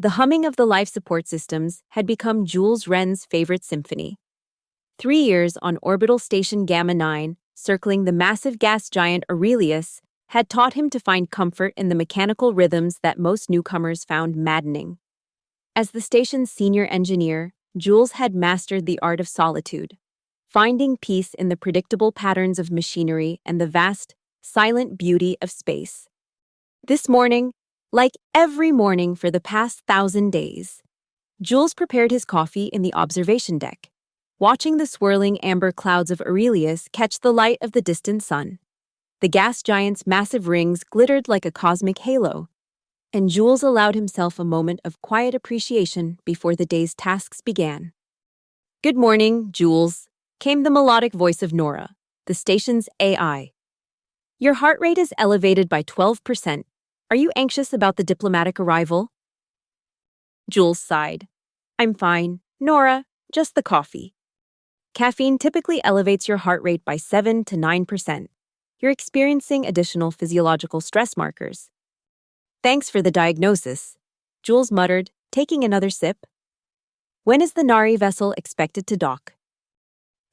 The humming of the life support systems had become Jules Rennes' favorite symphony. 3 years on orbital station Gamma 9, circling the massive gas giant Aurelius, had taught him to find comfort in the mechanical rhythms that most newcomers found maddening. As the station's senior engineer, Jules had mastered the art of solitude, finding peace in the predictable patterns of machinery and the vast, silent beauty of space. This morning, like every morning for the past 1,000 days, Jules prepared his coffee in the observation deck, watching the swirling amber clouds of Aurelius catch the light of the distant sun. The gas giant's massive rings glittered like a cosmic halo, and Jules allowed himself a moment of quiet appreciation before the day's tasks began. "Good morning, Jules," came the melodic voice of Nora, the station's AI. "Your heart rate is elevated by 12%. Are you anxious about the diplomatic arrival?" Jules sighed. "I'm fine, Nora, just the coffee." Caffeine typically elevates your heart rate by 7 to 9%. You're experiencing additional physiological stress markers. "Thanks for the diagnosis," Jules muttered, taking another sip. "When is the Nari vessel expected to dock?"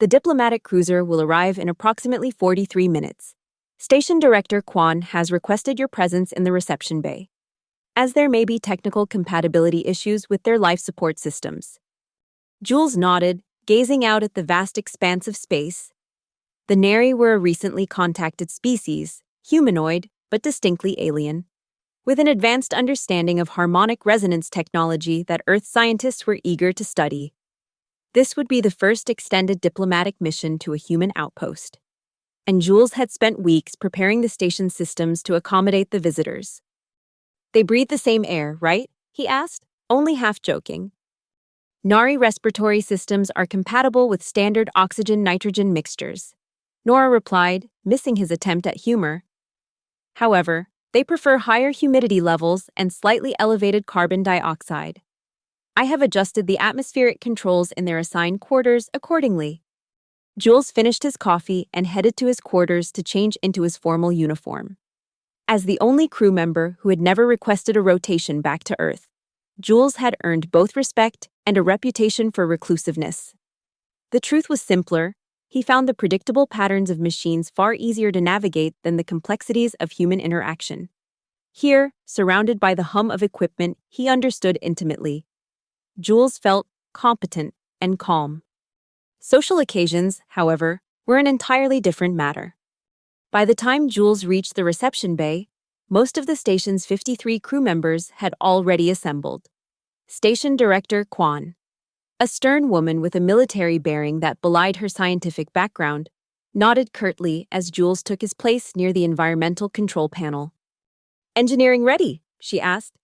"The diplomatic cruiser will arrive in approximately 43 minutes. Station Director Kwan has requested your presence in the reception bay, as there may be technical compatibility issues with their life support systems." Jules nodded, gazing out at the vast expanse of space. The Nari were a recently contacted species, humanoid, but distinctly alien, with an advanced understanding of harmonic resonance technology that Earth scientists were eager to study. This would be the first extended diplomatic mission to a human outpost, and Jules had spent weeks preparing the station's systems to accommodate the visitors. "They breathe the same air, right?" he asked, only half joking. "Nari respiratory systems are compatible with standard oxygen-nitrogen mixtures," Nora replied, missing his attempt at humor. "However, they prefer higher humidity levels and slightly elevated carbon dioxide. I have adjusted the atmospheric controls in their assigned quarters accordingly." Jules finished his coffee and headed to his quarters to change into his formal uniform. As the only crew member who had never requested a rotation back to Earth, Jules had earned both respect and a reputation for reclusiveness. The truth was simpler. He found the predictable patterns of machines far easier to navigate than the complexities of human interaction. Here, surrounded by the hum of equipment he understood intimately, Jules felt competent and calm. Social occasions, however, were an entirely different matter. By the time Jules reached the reception bay, most of the station's 53 crew members had already assembled. Station Director Kwan, a stern woman with a military bearing that belied her scientific background, nodded curtly as Jules took his place near the environmental control panel. "Engineering ready?" she asked.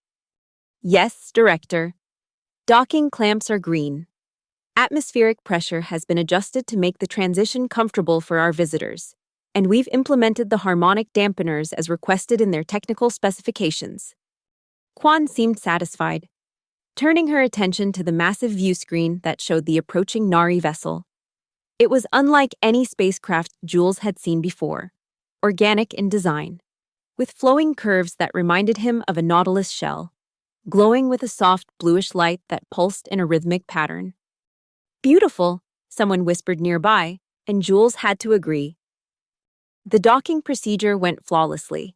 "Yes, Director. Docking clamps are green. Atmospheric pressure has been adjusted to make the transition comfortable for our visitors, and we've implemented the harmonic dampeners as requested in their technical specifications." Kwan seemed satisfied, turning her attention to the massive view screen that showed the approaching Nari vessel. It was unlike any spacecraft Jules had seen before, organic in design, with flowing curves that reminded him of a nautilus shell, glowing with a soft bluish light that pulsed in a rhythmic pattern. "Beautiful," someone whispered nearby, and Jules had to agree. The docking procedure went flawlessly,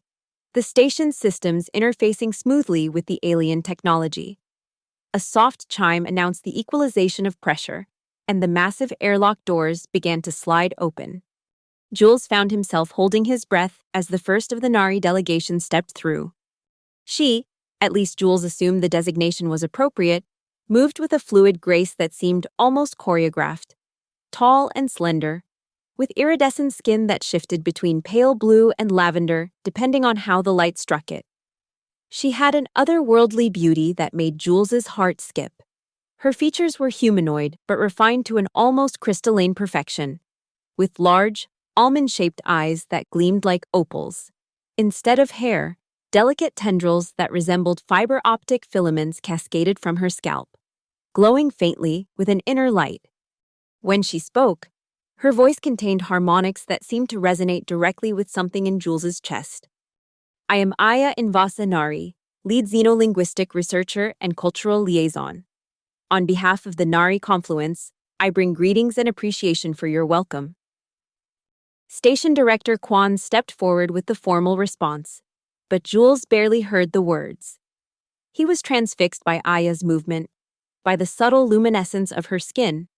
the station's systems interfacing smoothly with the alien technology. A soft chime announced the equalization of pressure, and the massive airlock doors began to slide open. Jules found himself holding his breath as the first of the Nari delegation stepped through. She, at least Jules assumed the designation was appropriate, moved with a fluid grace that seemed almost choreographed. Tall and slender, with iridescent skin that shifted between pale blue and lavender depending on how the light struck it. She had an otherworldly beauty that made Jules's heart skip. Her features were humanoid but refined to an almost crystalline perfection, with large, almond-shaped eyes that gleamed like opals. Instead of hair, delicate tendrils that resembled fiber-optic filaments cascaded from her scalp, glowing faintly with an inner light. When she spoke, her voice contained harmonics that seemed to resonate directly with something in Jules's chest. "I am Aya Invasa Nari, lead xenolinguistic researcher and cultural liaison. On behalf of the Nari Confluence, I bring greetings and appreciation for your welcome. Station Director Kwan stepped forward with the formal response, but Jules barely heard the words. He was transfixed by Aya's movement, by the subtle luminescence of her skin,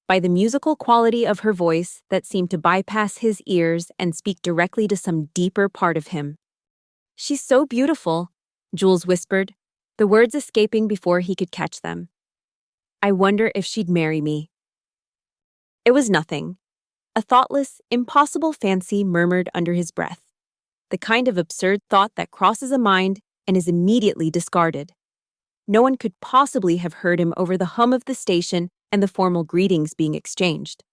by the musical quality of her voice that seemed to bypass his ears and speak directly to some deeper part of him. "She's so beautiful," Jules whispered, the words escaping before he could catch them. "I wonder if she'd marry me." It was nothing. A thoughtless, impossible fancy murmured under his breath. The kind of absurd thought that crosses a mind and is immediately discarded. No one could possibly have heard him over the hum of the station and the formal greetings being exchanged.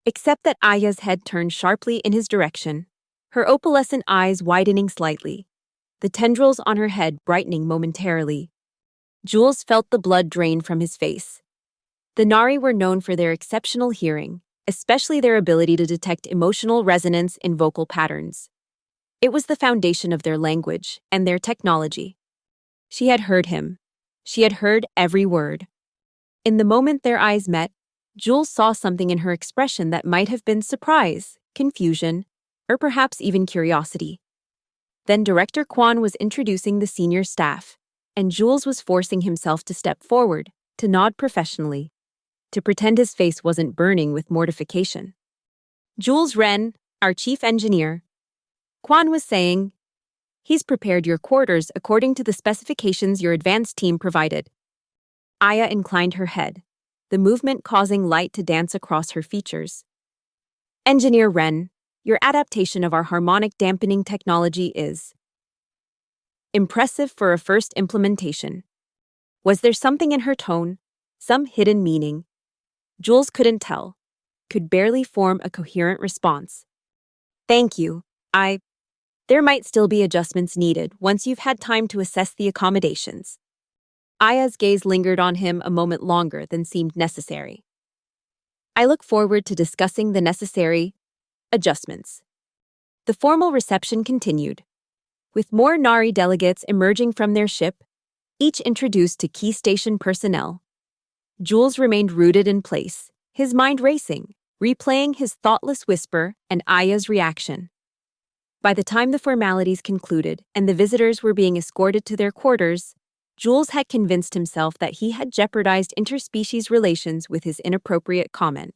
Except that Aya's head turned sharply in his direction, her opalescent eyes widening slightly, the tendrils on her head brightening momentarily. Jules felt the blood drain from his face. The Nari were known for their exceptional hearing, especially their ability to detect emotional resonance in vocal patterns. It was the foundation of their language and their technology. She had heard him. She had heard every word. In the moment their eyes met, Jules saw something in her expression that might have been surprise, confusion, or perhaps even curiosity. Then Director Kwan was introducing the senior staff, and Jules was forcing himself to step forward, to nod professionally, to pretend his face wasn't burning with mortification. "Jules Wren, our chief engineer," Kwan was saying, "he's prepared your quarters according to the specifications your advanced team provided." Aya inclined her head, the movement causing light to dance across her features. "Engineer Wren, your adaptation of our harmonic dampening technology is impressive for a first implementation." Was there something in her tone, some hidden meaning? Jules couldn't tell, could barely form a coherent response. "Thank you. There might still be adjustments needed once you've had time to assess the accommodations." Aya's gaze lingered on him a moment longer than seemed necessary. "I look forward to discussing the necessary adjustments." The formal reception continued, with more Nari delegates emerging from their ship, each introduced to key station personnel. Jules remained rooted in place, his mind racing, replaying his thoughtless whisper and Aya's reaction. By the time the formalities concluded and the visitors were being escorted to their quarters, Jules had convinced himself that he had jeopardized interspecies relations with his inappropriate comment.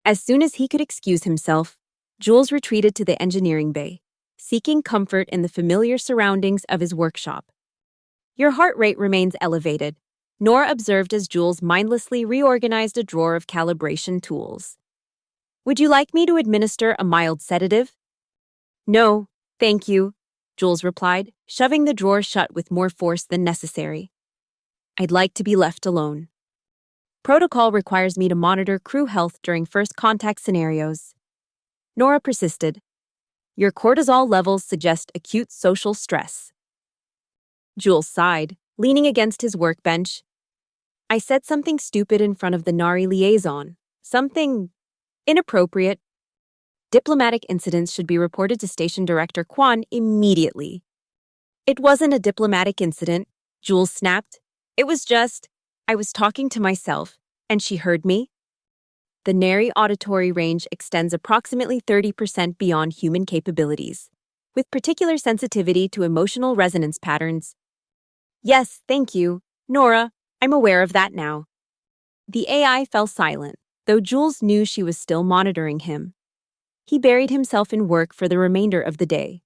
As soon as he could excuse himself, Jules retreated to the engineering bay, seeking comfort in the familiar surroundings of his workshop. "Your heart rate remains elevated," Nora observed as Jules mindlessly reorganized a drawer of calibration tools. "Would you like me to administer a mild sedative?" "No, thank you," Jules replied, shoving the drawer shut with more force than necessary. "I'd like to be left alone. Protocol requires me to monitor crew health during first contact scenarios." Nora persisted. "Your cortisol levels suggest acute social stress." Jules sighed, leaning against his workbench. "I said something stupid in front of the Nari liaison. Something inappropriate. Diplomatic incidents should be reported to Station Director Kwan immediately." "It wasn't a diplomatic incident," Jules snapped. "It was just, I was talking to myself, and she heard me." The Nari auditory range extends approximately 30% beyond human capabilities, with particular sensitivity to emotional resonance patterns. "Yes, thank you, Nora, I'm aware of that now." The AI fell silent, though Jules knew she was still monitoring him. He buried himself in work for the remainder of the day,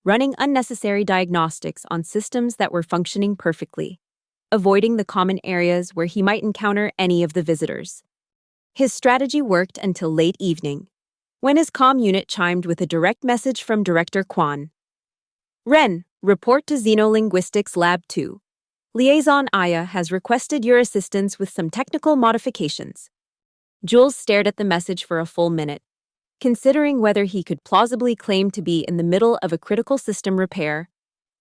running unnecessary diagnostics on systems that were functioning perfectly, avoiding the common areas where he might encounter any of the visitors. His strategy worked until late evening, when his comm unit chimed with a direct message from Director Kwan. "Wren, report to Xenolinguistics Lab 2. Liaison Aya has requested your assistance with some technical modifications." Jules stared at the message for a full minute, considering whether he could plausibly claim to be in the middle of a critical system repair,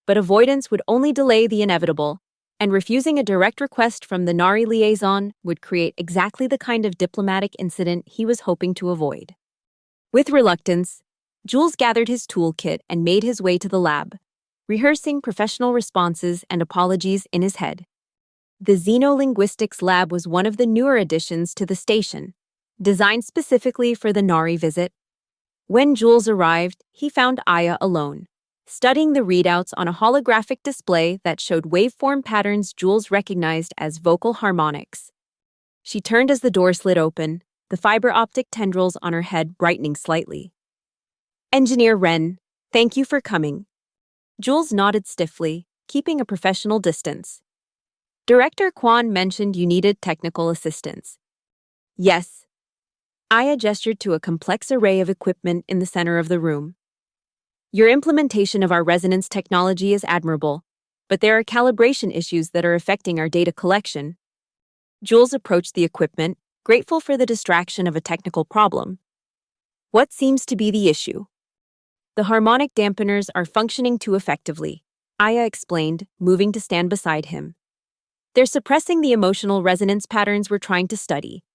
but avoidance would only delay the inevitable, and refusing a direct request from the Nari liaison would create exactly the kind of diplomatic incident he was hoping to avoid. With reluctance, Jules gathered his toolkit and made his way to the lab, rehearsing professional responses and apologies in his head. The Xenolinguistics Lab was one of the newer additions to the station, designed specifically for the Nari visit. When Jules arrived, he found Aya alone, studying the readouts on a holographic display that showed waveform patterns Jules recognized as vocal harmonics. She turned as the door slid open, the fiber optic tendrils on her head brightening slightly. "Engineer Wren, thank you for coming." Jules nodded stiffly, keeping a professional distance. "Director Kwan mentioned you needed technical assistance." "Yes." Aya gestured to a complex array of equipment in the center of the room. "Your implementation of our resonance technology is admirable, but there are calibration issues that are affecting our data collection." Jules approached the equipment, grateful for the distraction of a technical problem. "What seems to be the issue?" "The harmonic dampeners are functioning too effectively," Aya explained, moving to stand beside him. "They're suppressing the emotional resonance patterns we're trying to study."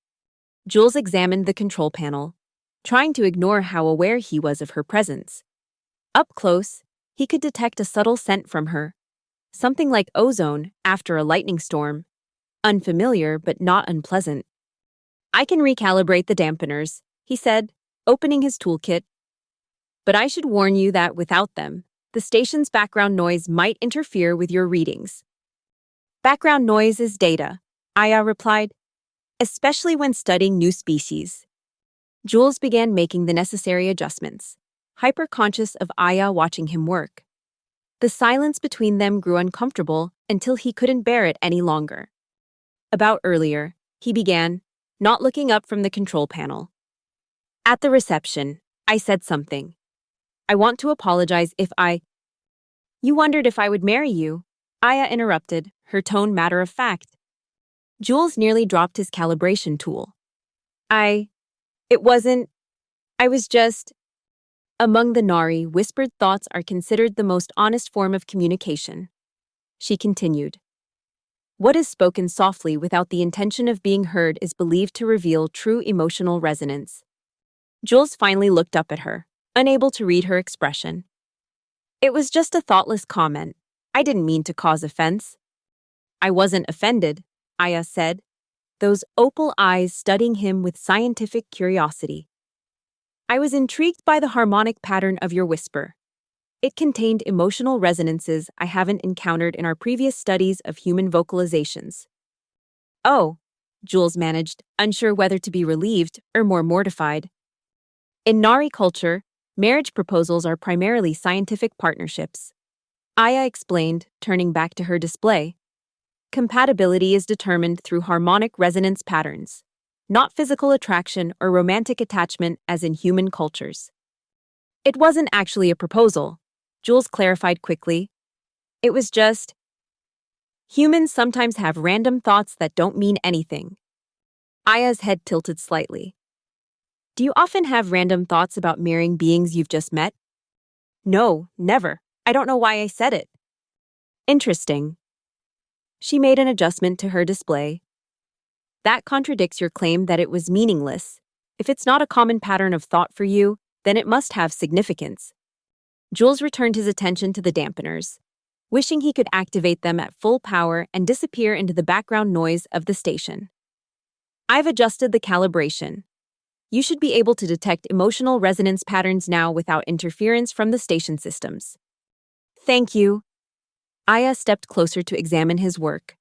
Jules examined the control panel, trying to ignore how aware he was of her presence. Up close, he could detect a subtle scent from her, something like ozone after a lightning storm. Unfamiliar, but not unpleasant. "I can recalibrate the dampeners," he said, opening his toolkit. "But I should warn you that without them, the station's background noise might interfere with your readings." "Background noise is data," Aya replied, "especially when studying new species." Jules began making the necessary adjustments, hyper-conscious of Aya watching him work. The silence between them grew uncomfortable until he couldn't bear it any longer. About earlier, he began, not looking up from the control panel. "At the reception, I said something. I want to apologize if I—" "You wondered if I would marry you," Aya interrupted, her tone matter-of-fact. Jules nearly dropped his calibration tool. It wasn't. I was just—" Among the Nari, whispered thoughts are considered the most honest form of communication. She continued. "What is spoken softly without the intention of being heard is believed to reveal true emotional resonance." Jules finally looked up at her, unable to read her expression. "It was just a thoughtless comment. I didn't mean to cause offense." "I wasn't offended," Aya said, those opal eyes studying him with scientific curiosity. "I was intrigued by the harmonic pattern of your whisper. It contained emotional resonances I haven't encountered in our previous studies of human vocalizations." "Oh," Jules managed, unsure whether to be relieved or more mortified. "In Nari culture, marriage proposals are primarily scientific partnerships," Aya explained, turning back to her display. "Compatibility is determined through harmonic resonance patterns, not physical attraction or romantic attachment as in human cultures." "It wasn't actually a proposal," Jules clarified quickly. "It was just, humans sometimes have random thoughts that don't mean anything." Aya's head tilted slightly. "Do you often have random thoughts about marrying beings you've just met?" "No, never. I don't know why I said it." "Interesting." She made an adjustment to her display. "That contradicts your claim that it was meaningless. If it's not a common pattern of thought for you, then it must have significance." Jules returned his attention to the dampeners, wishing he could activate them at full power and disappear into the background noise of the station. "I've adjusted the calibration. You should be able to detect emotional resonance patterns now without interference from the station systems." "Thank you." Aya stepped closer to examine his work,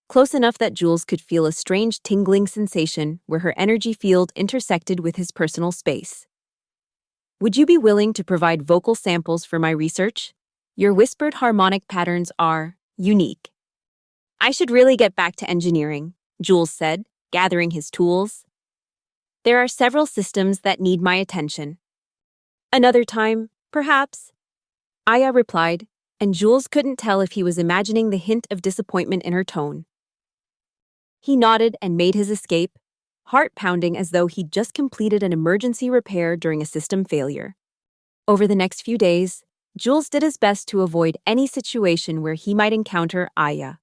close enough that Jules could feel a strange tingling sensation where her energy field intersected with his personal space. "Would you be willing to provide vocal samples for my research? Your whispered harmonic patterns are unique." "I should really get back to engineering," Jules said, gathering his tools. "There are several systems that need my attention." "Another time, perhaps," Aya replied, and Jules couldn't tell if he was imagining the hint of disappointment in her tone. He nodded and made his escape, heart pounding as though he'd just completed an emergency repair during a system failure. Over the next few days, Jules did his best to avoid any situation where he might encounter Aya,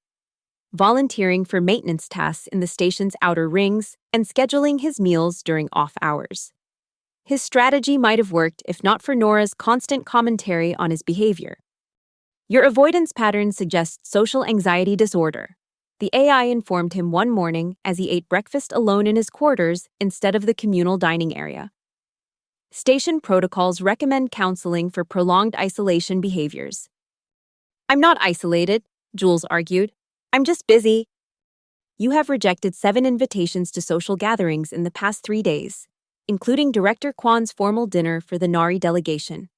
volunteering for maintenance tasks in the station's outer rings and scheduling his meals during off hours. His strategy might have worked if not for Nora's constant commentary on his behavior. Your avoidance pattern suggests social anxiety disorder. The AI informed him one morning as he ate breakfast alone in his quarters instead of the communal dining area. Station protocols recommend counseling for prolonged isolation behaviors. I'm not isolated, Jules argued. I'm just busy. You have rejected 7 invitations to social gatherings in the past 3 days, including Director Kwan's formal dinner for the Nari delegation.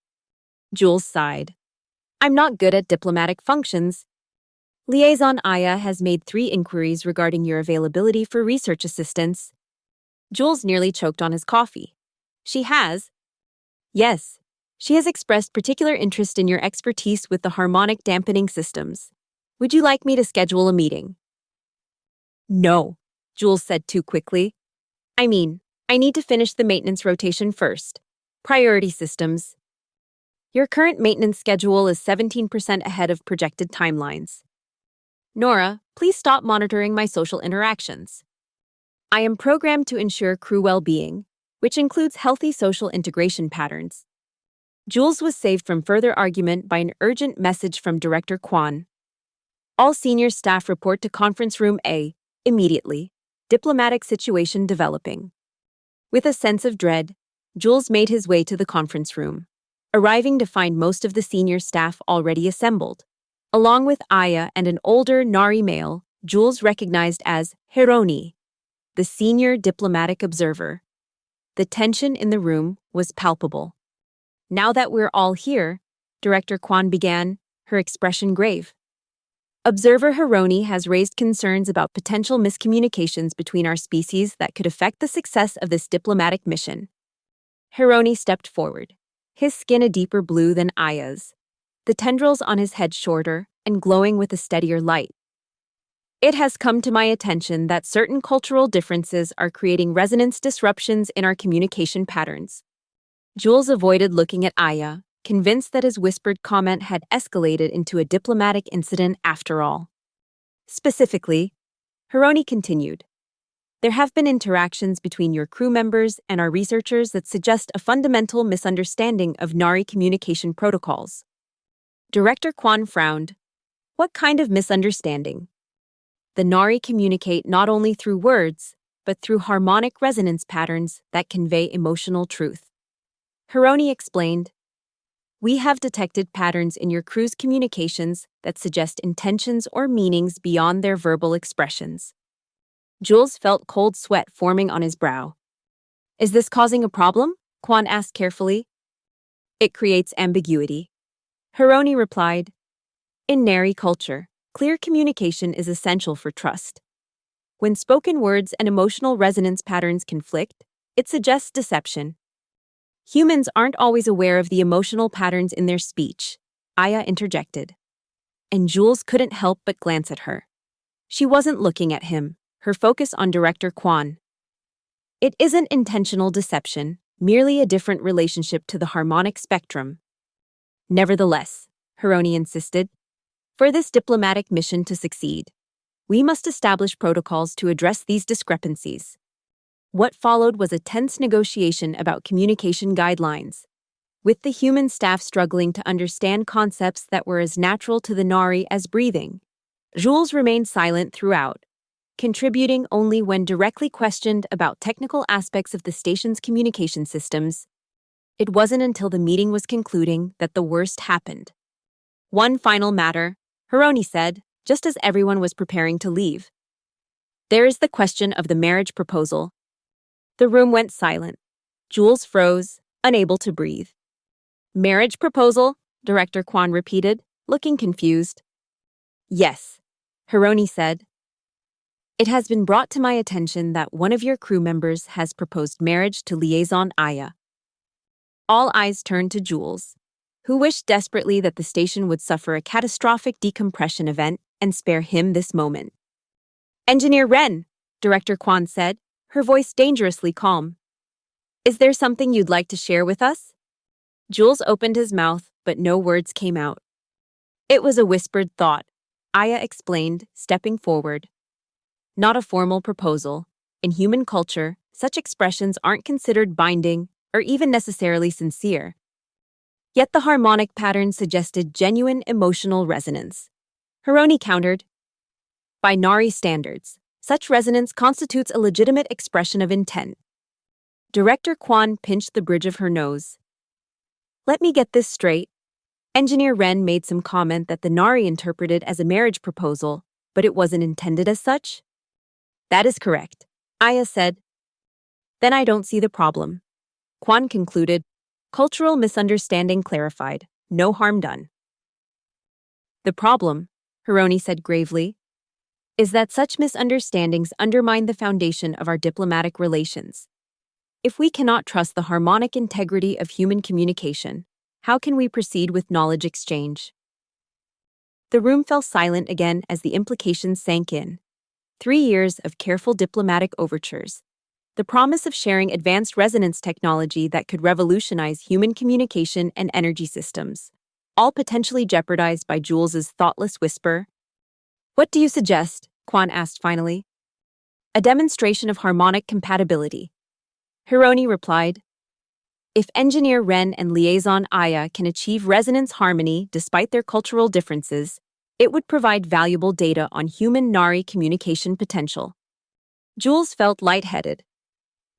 Jules sighed. I'm not good at diplomatic functions. Liaison Aya has made 3 inquiries regarding your availability for research assistance. Jules nearly choked on his coffee. She has? Yes. She has expressed particular interest in your expertise with the harmonic dampening systems. Would you like me to schedule a meeting? No, Jules said too quickly. I need to finish the maintenance rotation first. Priority systems. Your current maintenance schedule is 17% ahead of projected timelines. Nora, please stop monitoring my social interactions. I am programmed to ensure crew well-being, which includes healthy social integration patterns. Jules was saved from further argument by an urgent message from Director Kwan. All senior staff report to Conference Room A, immediately. Diplomatic situation developing. With a sense of dread, Jules made his way to the conference room, arriving to find most of the senior staff already assembled. Along with Aya and an older Nari male, Jules recognized as Hironi, the senior diplomatic observer. The tension in the room was palpable. Now that we're all here, Director Kwan began, her expression grave. Observer Hironi has raised concerns about potential miscommunications between our species that could affect the success of this diplomatic mission. Hironi stepped forward, his skin a deeper blue than Aya's, the tendrils on his head shorter and glowing with a steadier light. It has come to my attention that certain cultural differences are creating resonance disruptions in our communication patterns. Jules avoided looking at Aya, convinced that his whispered comment had escalated into a diplomatic incident after all. Specifically, Hironi continued, there have been interactions between your crew members and our researchers that suggest a fundamental misunderstanding of Nari communication protocols. Director Kwan frowned. What kind of misunderstanding? The Nari communicate not only through words, but through harmonic resonance patterns that convey emotional truth. Hironi explained, we have detected patterns in your crew's communications that suggest intentions or meanings beyond their verbal expressions. Jules felt cold sweat forming on his brow. Is this causing a problem? Kwan asked carefully. It creates ambiguity. Hironi replied, in Nari culture, clear communication is essential for trust. When spoken words and emotional resonance patterns conflict, it suggests deception. Humans aren't always aware of the emotional patterns in their speech, Aya interjected. And Jules couldn't help but glance at her. She wasn't looking at him, her focus on Director Kwan. It isn't intentional deception, merely a different relationship to the harmonic spectrum. Nevertheless, Hironi insisted, for this diplomatic mission to succeed, we must establish protocols to address these discrepancies. What followed was a tense negotiation about communication guidelines, with the human staff struggling to understand concepts that were as natural to the Nari as breathing. Jules remained silent throughout, contributing only when directly questioned about technical aspects of the station's communication systems. It wasn't until the meeting was concluding that the worst happened. One final matter, Hironi said, just as everyone was preparing to leave. There is the question of the marriage proposal. The room went silent. Jules froze, unable to breathe. Marriage proposal? Director Kwan repeated, looking confused. Yes, Hironi said. It has been brought to my attention that one of your crew members has proposed marriage to Liaison Aya. All eyes turned to Jules, who wished desperately that the station would suffer a catastrophic decompression event and spare him this moment. Engineer Ren, Director Kwan said, her voice dangerously calm. Is there something you'd like to share with us? Jules opened his mouth, but no words came out. It was a whispered thought, Aya explained, stepping forward. Not a formal proposal. In human culture, such expressions aren't considered binding or even necessarily sincere. Yet the harmonic pattern suggested genuine emotional resonance. Hironi countered, by Nari standards, such resonance constitutes a legitimate expression of intent. Director Kwan pinched the bridge of her nose. Let me get this straight. Engineer Ren made some comment that the Nari interpreted as a marriage proposal, but it wasn't intended as such? That is correct, Aya said. Then I don't see the problem. Kwan concluded, cultural misunderstanding clarified, no harm done. The problem, Hironi said gravely, is that such misunderstandings undermine the foundation of our diplomatic relations. If we cannot trust the harmonic integrity of human communication, how can we proceed with knowledge exchange? The room fell silent again as the implications sank in. 3 years of careful diplomatic overtures. The promise of sharing advanced resonance technology that could revolutionize human communication and energy systems, all potentially jeopardized by Jules's thoughtless whisper. What do you suggest? Kwan asked finally. A demonstration of harmonic compatibility. Hironi replied, if Engineer Ren and Liaison Aya can achieve resonance harmony despite their cultural differences, it would provide valuable data on human-Nari communication potential. Jules felt lightheaded.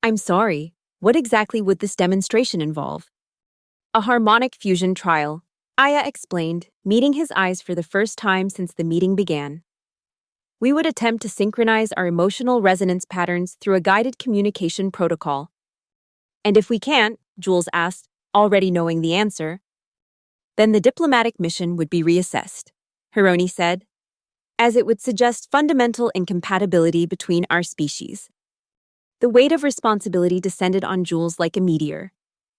I'm sorry, what exactly would this demonstration involve? A harmonic fusion trial, Aya explained, meeting his eyes for the first time since the meeting began. We would attempt to synchronize our emotional resonance patterns through a guided communication protocol. And if we can't, Jules asked, already knowing the answer, then the diplomatic mission would be reassessed, Hironi said, as it would suggest fundamental incompatibility between our species. The weight of responsibility descended on Jules like a meteor.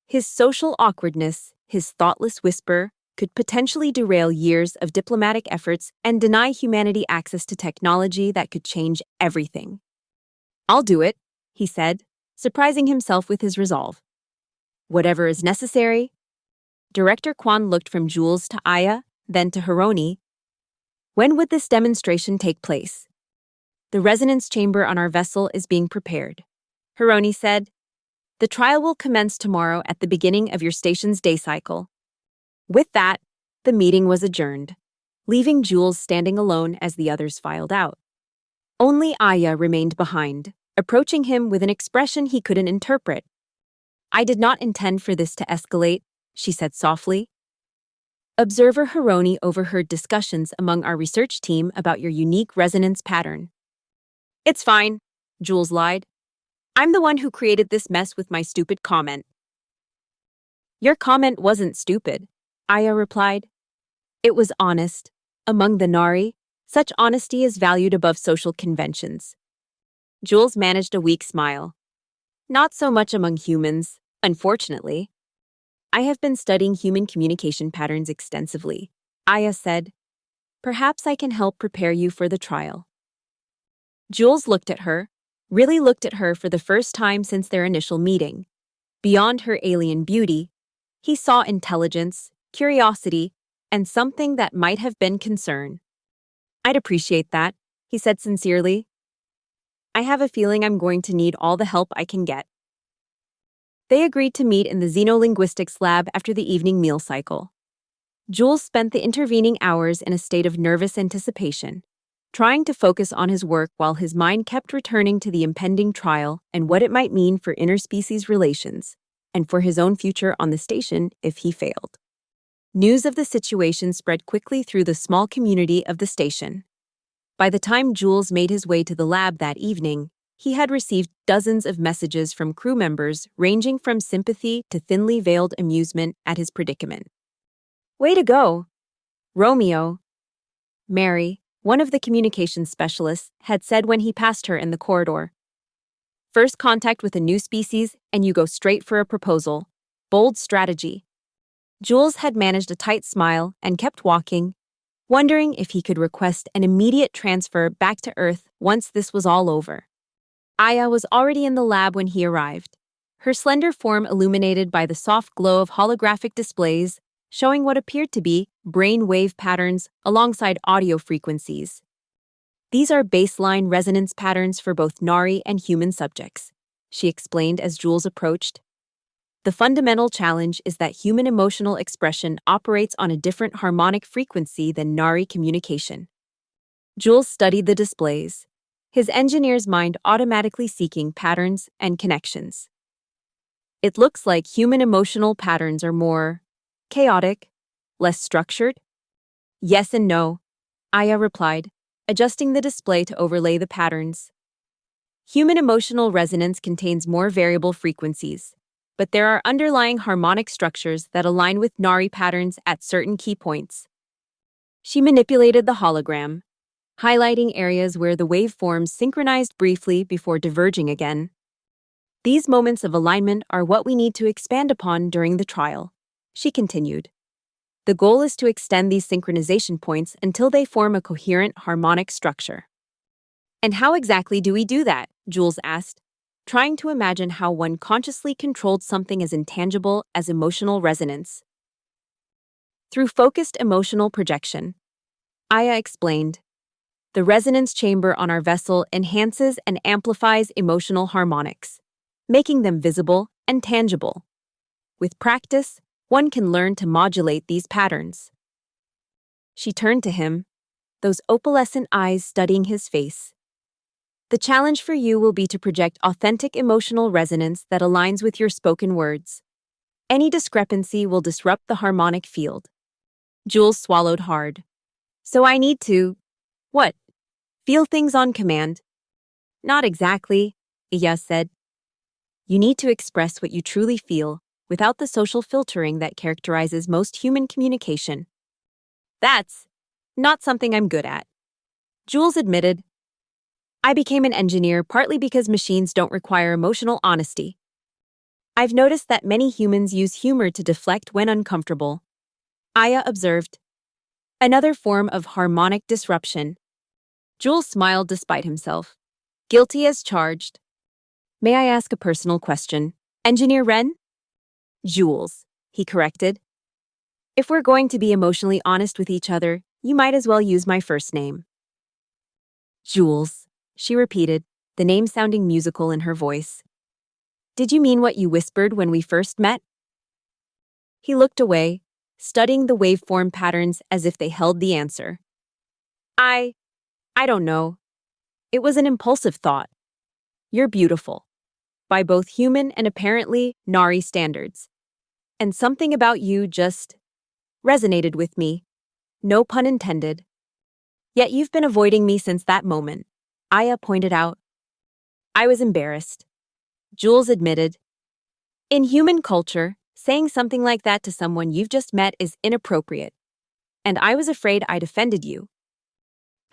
His social awkwardness, his thoughtless whisper, could potentially derail years of diplomatic efforts and deny humanity access to technology that could change everything. I'll do it, he said, surprising himself with his resolve. Whatever is necessary. Director Kwan looked from Jules to Aya, then to Hironi. When would this demonstration take place? The resonance chamber on our vessel is being prepared. Hironi said, the trial will commence tomorrow at the beginning of your station's day cycle. With that, the meeting was adjourned, leaving Jules standing alone as the others filed out. Only Aya remained behind, approaching him with an expression he couldn't interpret. I did not intend for this to escalate, she said softly. Observer Hironi overheard discussions among our research team about your unique resonance pattern. It's fine, Jules lied. I'm the one who created this mess with my stupid comment. Your comment wasn't stupid, Aya replied. It was honest. Among the Nari, such honesty is valued above social conventions. Jules managed a weak smile. Not so much among humans, unfortunately. I have been studying human communication patterns extensively, Aya said. Perhaps I can help prepare you for the trial. Jules looked at her, really looked at her for the first time since their initial meeting. Beyond her alien beauty, he saw intelligence, curiosity, and something that might have been concern. I'd appreciate that, he said sincerely. I have a feeling I'm going to need all the help I can get. They agreed to meet in the xenolinguistics lab after the evening meal cycle. Jules spent the intervening hours in a state of nervous anticipation, trying to focus on his work while his mind kept returning to the impending trial and what it might mean for interspecies relations, and for his own future on the station if he failed. News of the situation spread quickly through the small community of the station. By the time Jules made his way to the lab that evening, he had received dozens of messages from crew members ranging from sympathy to thinly veiled amusement at his predicament. Way to go! Romeo, Mary, one of the communications specialists, had said when he passed her in the corridor. First contact with a new species, and you go straight for a proposal. Bold strategy. Jules had managed a tight smile and kept walking, wondering if he could request an immediate transfer back to Earth once this was all over. Aya was already in the lab when he arrived, her slender form illuminated by the soft glow of holographic displays, showing what appeared to be brain wave patterns alongside audio frequencies. These are baseline resonance patterns for both Nari and human subjects, she explained as Jules approached. The fundamental challenge is that human emotional expression operates on a different harmonic frequency than Nari communication. Jules studied the displays, his engineer's mind automatically seeking patterns and connections. It looks like human emotional patterns are more chaotic, less structured. Yes and no, Aya replied, adjusting the display to overlay the patterns. Human emotional resonance contains more variable frequencies, but there are underlying harmonic structures that align with Nari patterns at certain key points. She manipulated the hologram, highlighting areas where the waveforms synchronized briefly before diverging again. These moments of alignment are what we need to expand upon during the trial, she continued. The goal is to extend these synchronization points until they form a coherent harmonic structure. And how exactly do we do that? Jules asked, trying to imagine how one consciously controlled something as intangible as emotional resonance. Through focused emotional projection, Aya explained. The resonance chamber on our vessel enhances and amplifies emotional harmonics, making them visible and tangible. With practice, one can learn to modulate these patterns. She turned to him, those opalescent eyes studying his face. The challenge for you will be to project authentic emotional resonance that aligns with your spoken words. Any discrepancy will disrupt the harmonic field. Jules swallowed hard. So I need to… What? Feel things on command? Not exactly, Iya said. You need to express what you truly feel, without the social filtering that characterizes most human communication. That's not something I'm good at. Jules admitted. I became an engineer partly because machines don't require emotional honesty. I've noticed that many humans use humor to deflect when uncomfortable. Aya observed. Another form of harmonic disruption. Jules smiled despite himself. Guilty as charged. May I ask a personal question? Engineer Wren? Jules, he corrected. If we're going to be emotionally honest with each other, you might as well use my first name. Jules, she repeated, the name sounding musical in her voice. Did you mean what you whispered when we first met? He looked away, studying the waveform patterns as if they held the answer. I don't know. It was an impulsive thought. You're beautiful, by both human and apparently Nari standards. And something about you just resonated with me. No pun intended. Yet you've been avoiding me since that moment, Aya pointed out. I was embarrassed. Jules admitted. In human culture, saying something like that to someone you've just met is inappropriate. And I was afraid I'd offended you.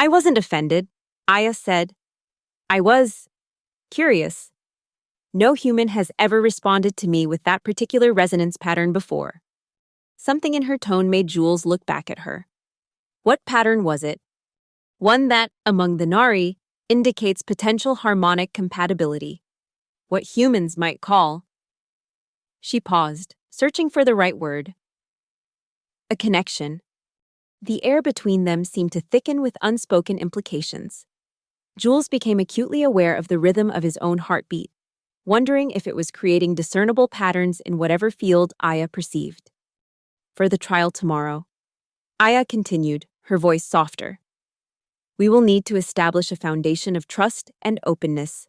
I wasn't offended, Aya said. I was curious. No human has ever responded to me with that particular resonance pattern before. Something in her tone made Jules look back at her. What pattern was it? One that, among the Nari, indicates potential harmonic compatibility. What humans might call… She paused, searching for the right word. A connection. The air between them seemed to thicken with unspoken implications. Jules became acutely aware of the rhythm of his own heartbeat, wondering if it was creating discernible patterns in whatever field Aya perceived. For the trial tomorrow, Aya continued, her voice softer. We will need to establish a foundation of trust and openness.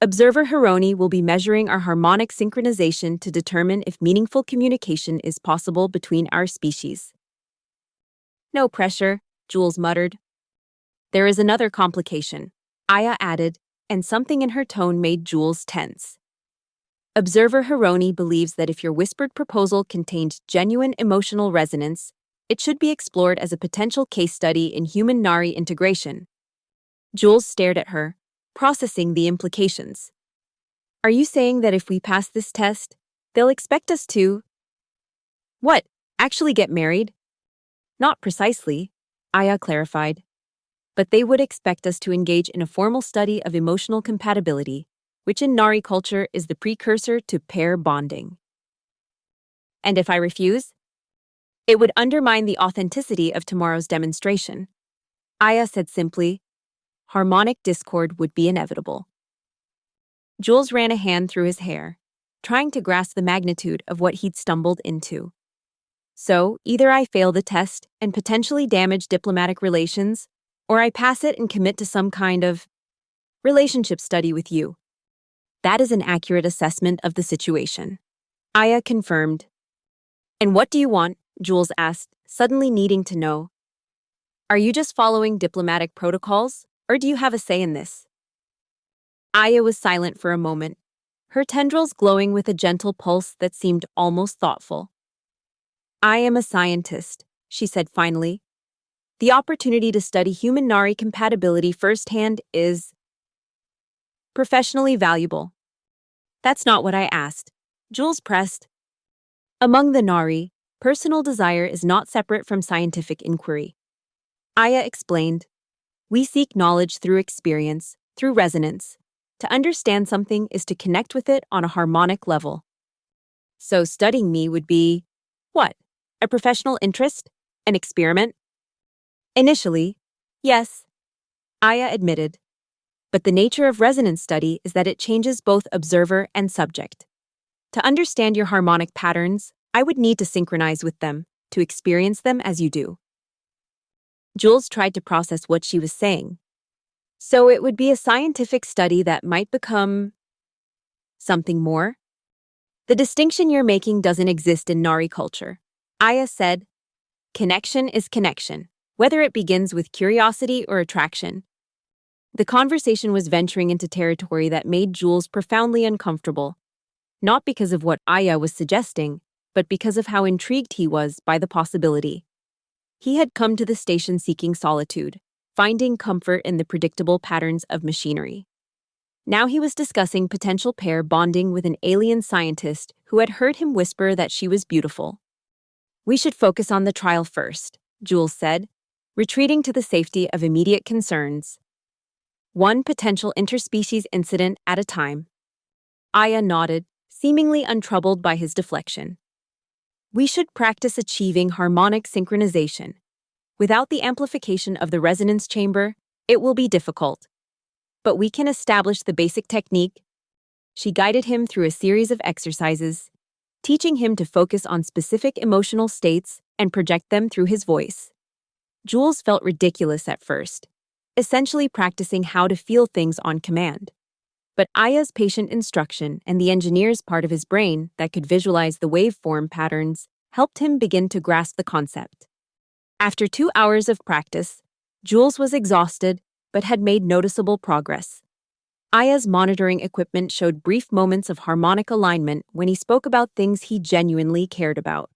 Observer Hironi will be measuring our harmonic synchronization to determine if meaningful communication is possible between our species. No pressure, Jules muttered. There is another complication, Aya added, and something in her tone made Jules tense. Observer Hironi believes that if your whispered proposal contained genuine emotional resonance, it should be explored as a potential case study in human Nari integration. Jules stared at her, processing the implications. Are you saying that if we pass this test, they'll expect us to… What, actually get married? Not precisely, Aya clarified. But they would expect us to engage in a formal study of emotional compatibility, which in Nari culture is the precursor to pair bonding. And if I refuse? It would undermine the authenticity of tomorrow's demonstration. Aya said simply, harmonic discord would be inevitable. Jules ran a hand through his hair. trying to grasp the magnitude of what he'd stumbled into. So, either I fail the test and potentially damage diplomatic relations, or I pass it and commit to some kind of relationship study with you. That is an accurate assessment of the situation. Aya confirmed. And what do you want? Jules asked, suddenly needing to know. Are you just following diplomatic protocols, or do you have a say in this? Aya was silent for a moment, her tendrils glowing with a gentle pulse that seemed almost thoughtful. I am a scientist, she said finally. The opportunity to study human-Nari compatibility firsthand is professionally valuable. That's not what I asked, Jules pressed. Among the Nari, personal desire is not separate from scientific inquiry. Aya explained. We seek knowledge through experience, through resonance. To understand something is to connect with it on a harmonic level. So studying me would be, what? A professional interest? An experiment? Initially, yes, Aya admitted. But the nature of resonance study is that it changes both observer and subject. To understand your harmonic patterns, I would need to synchronize with them, to experience them as you do. Jules tried to process what she was saying. So it would be a scientific study that might become something more? The distinction you're making doesn't exist in Nari culture. Aya said, connection is connection, whether it begins with curiosity or attraction. The conversation was venturing into territory that made Jules profoundly uncomfortable, not because of what Aya was suggesting, but because of how intrigued he was by the possibility. He had come to the station seeking solitude, finding comfort in the predictable patterns of machinery. Now he was discussing potential pair bonding with an alien scientist who had heard him whisper that she was beautiful. We should focus on the trial first, Jules said, retreating to the safety of immediate concerns. One potential interspecies incident at a time. Aya nodded, seemingly untroubled by his deflection. We should practice achieving harmonic synchronization. Without the amplification of the resonance chamber, it will be difficult. But we can establish the basic technique. She guided him through a series of exercises, teaching him to focus on specific emotional states and project them through his voice. Jules felt ridiculous at first, essentially practicing how to feel things on command. But Aya's patient instruction and the engineer's part of his brain that could visualize the waveform patterns helped him begin to grasp the concept. After 2 hours of practice, Jules was exhausted but had made noticeable progress. Aya's monitoring equipment showed brief moments of harmonic alignment when he spoke about things he genuinely cared about.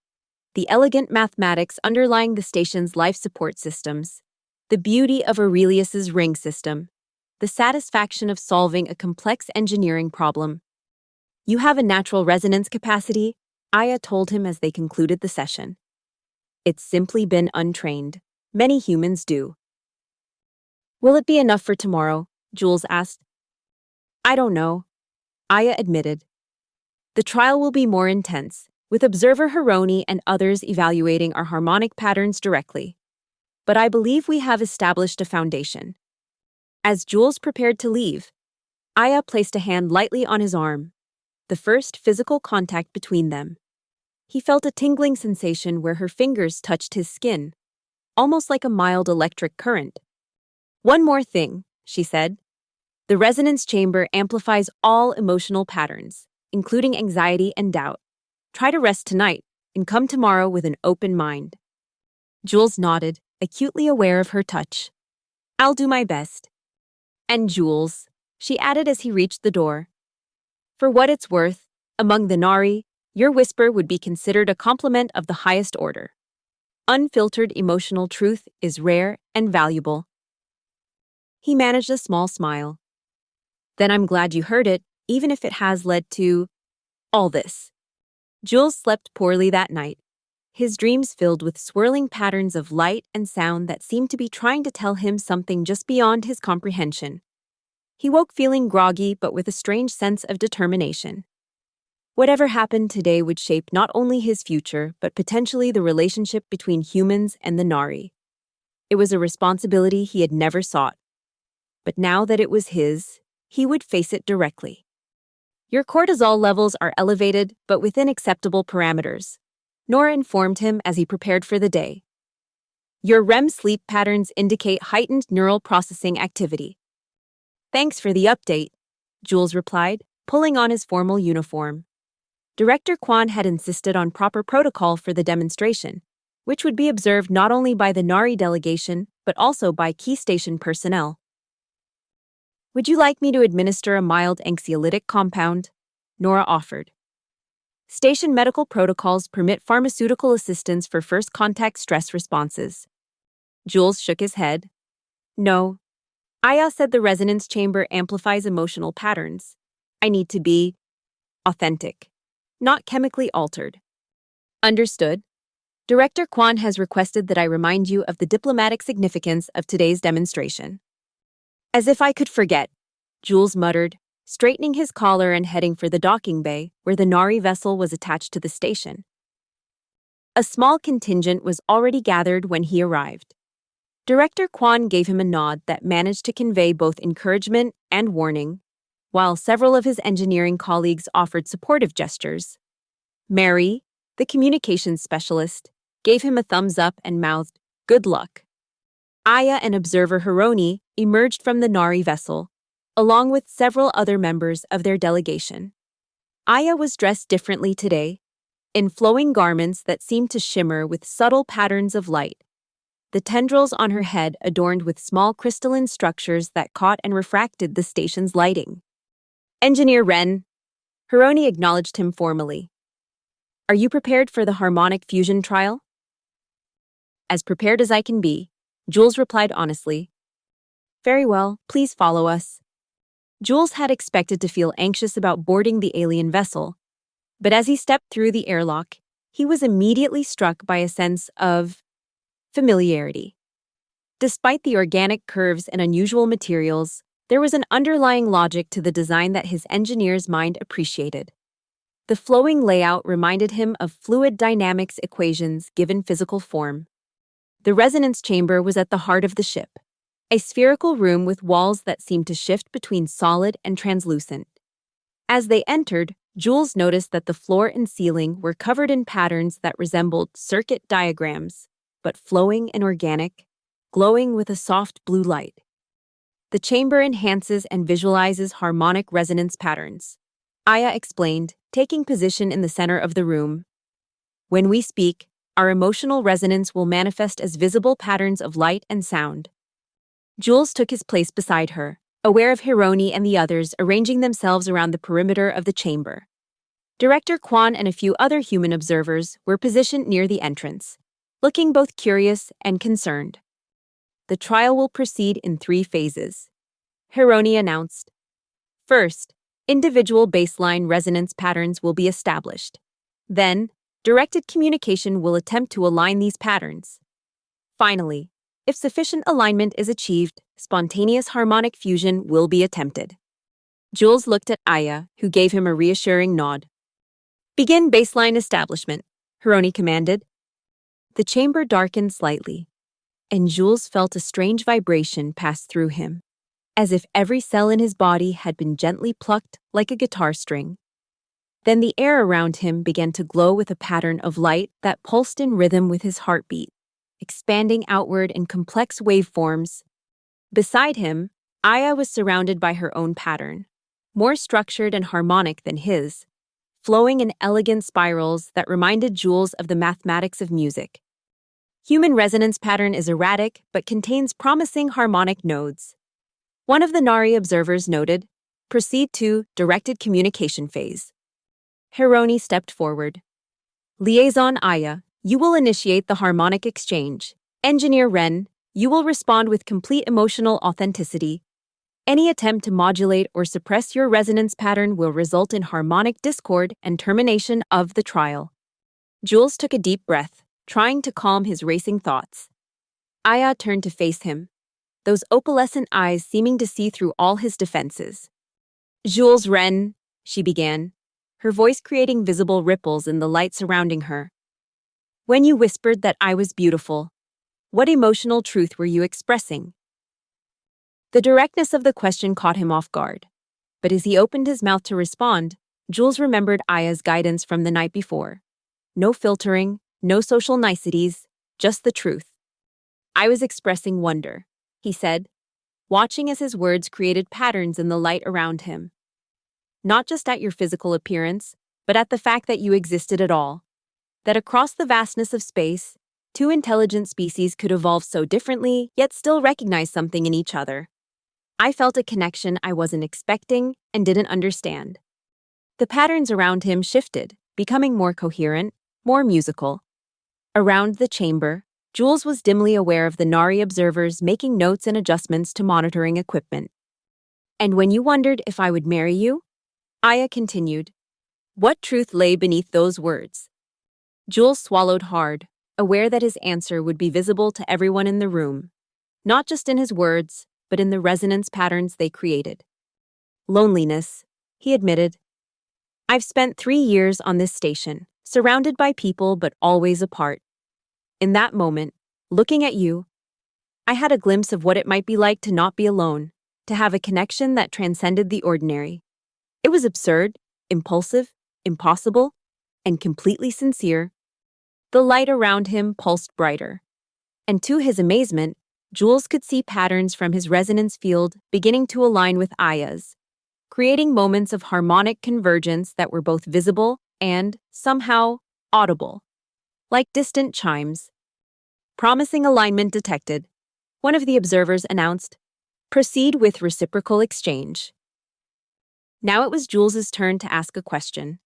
The elegant mathematics underlying the station's life support systems, the beauty of Aurelius's ring system, the satisfaction of solving a complex engineering problem. You have a natural resonance capacity, Aya told him as they concluded the session. It's simply been untrained. Many humans do. Will it be enough for tomorrow? Jules asked. I don't know, Aya admitted. The trial will be more intense, with observer Hironi and others evaluating our harmonic patterns directly. But I believe we have established a foundation. As Jules prepared to leave, Aya placed a hand lightly on his arm, the first physical contact between them. He felt a tingling sensation where her fingers touched his skin, almost like a mild electric current. One more thing, she said. The resonance chamber amplifies all emotional patterns, including anxiety and doubt. Try to rest tonight and come tomorrow with an open mind. Jules nodded, acutely aware of her touch. I'll do my best. And Jules, she added as he reached the door. For what it's worth, among the Nari, your whisper would be considered a compliment of the highest order. Unfiltered emotional truth is rare and valuable. He managed a small smile. Then I'm glad you heard it, even if it has led to all this. Jules slept poorly that night, his dreams filled with swirling patterns of light and sound that seemed to be trying to tell him something just beyond his comprehension. He woke feeling groggy but with a strange sense of determination. Whatever happened today would shape not only his future, but potentially the relationship between humans and the Nari. It was a responsibility he had never sought. But now that it was his, he would face it directly. Your cortisol levels are elevated, but within acceptable parameters, Nora informed him as he prepared for the day. Your REM sleep patterns indicate heightened neural processing activity. Thanks for the update, Jules replied, pulling on his formal uniform. Director Kwan had insisted on proper protocol for the demonstration, which would be observed not only by the NARI delegation, but also by key station personnel. Would you like me to administer a mild anxiolytic compound? Nora offered. Station medical protocols permit pharmaceutical assistance for first contact stress responses. Jules shook his head. No. Aya said the resonance chamber amplifies emotional patterns. I need to be authentic, not chemically altered. Understood. Director Kwan has requested that I remind you of the diplomatic significance of today's demonstration. As if I could forget, Jules muttered, straightening his collar and heading for the docking bay where the NARI vessel was attached to the station. A small contingent was already gathered when he arrived. Director Kwan gave him a nod that managed to convey both encouragement and warning, while several of his engineering colleagues offered supportive gestures. Mary, the communications specialist, gave him a thumbs up and mouthed, "Good luck." Aya and observer Hironi emerged from the NARI vessel, along with several other members of their delegation. Aya was dressed differently today, in flowing garments that seemed to shimmer with subtle patterns of light. The tendrils on her head adorned with small crystalline structures that caught and refracted the station's lighting. Engineer Ren, Hironi acknowledged him formally. Are you prepared for the harmonic fusion trial? As prepared as I can be, Jules replied honestly. Very well, please follow us. Jules had expected to feel anxious about boarding the alien vessel, but as he stepped through the airlock, he was immediately struck by a sense of familiarity. Despite the organic curves and unusual materials, there was an underlying logic to the design that his engineer's mind appreciated. The flowing layout reminded him of fluid dynamics equations given physical form. The resonance chamber was at the heart of the ship, a spherical room with walls that seemed to shift between solid and translucent. As they entered, Jules noticed that the floor and ceiling were covered in patterns that resembled circuit diagrams, but flowing and organic, glowing with a soft blue light. The chamber enhances and visualizes harmonic resonance patterns, Aya explained, taking position in the center of the room. When we speak, our emotional resonance will manifest as visible patterns of light and sound. Jules took his place beside her, aware of Hironi and the others arranging themselves around the perimeter of the chamber. Director Kwan and a few other human observers were positioned near the entrance, looking both curious and concerned. The trial will proceed in 3 phases, Hironi announced. First, individual baseline resonance patterns will be established. Then, directed communication will attempt to align these patterns. Finally, if sufficient alignment is achieved, spontaneous harmonic fusion will be attempted. Jules looked at Aya, who gave him a reassuring nod. Begin baseline establishment, Hironi commanded. The chamber darkened slightly, and Jules felt a strange vibration pass through him, as if every cell in his body had been gently plucked like a guitar string. Then the air around him began to glow with a pattern of light that pulsed in rhythm with his heartbeat, expanding outward in complex waveforms. Beside him, Aya was surrounded by her own pattern, more structured and harmonic than his, flowing in elegant spirals that reminded Jules of the mathematics of music. Human resonance pattern is erratic but contains promising harmonic nodes. One of the NARI observers noted, proceed to directed communication phase. Hironi stepped forward. Liaison Aya, you will initiate the harmonic exchange. Engineer Ren, you will respond with complete emotional authenticity. Any attempt to modulate or suppress your resonance pattern will result in harmonic discord and termination of the trial. Jules took a deep breath, trying to calm his racing thoughts. Aya turned to face him, those opalescent eyes seeming to see through all his defenses. Jules Ren, she began, her voice creating visible ripples in the light surrounding her. When you whispered that I was beautiful, what emotional truth were you expressing? The directness of the question caught him off guard, but as he opened his mouth to respond, Jules remembered Aya's guidance from the night before. No filtering, no social niceties, just the truth. "I was expressing wonder," he said, watching as his words created patterns in the light around him. "Not just at your physical appearance, but at the fact that you existed at all. That across the vastness of space, two intelligent species could evolve so differently, yet still recognize something in each other. I felt a connection I wasn't expecting and didn't understand." The patterns around him shifted, becoming more coherent, more musical. Around the chamber, Jules was dimly aware of the Nari observers making notes and adjustments to monitoring equipment. "And when you wondered if I would marry you?" Aya continued. What truth lay beneath those words? Jules swallowed hard, aware that his answer would be visible to everyone in the room, not just in his words, but in the resonance patterns they created. "Loneliness," he admitted. "I've spent 3 years on this station, surrounded by people but always apart. In that moment, looking at you, I had a glimpse of what it might be like to not be alone, to have a connection that transcended the ordinary. It was absurd, impulsive, impossible, and completely sincere." The light around him pulsed brighter. And to his amazement, Jules could see patterns from his resonance field beginning to align with Aya's, creating moments of harmonic convergence that were both visible and, somehow, audible, like distant chimes. "Promising alignment detected," one of the observers announced. "Proceed with reciprocal exchange." Now it was Jules's turn to ask a question.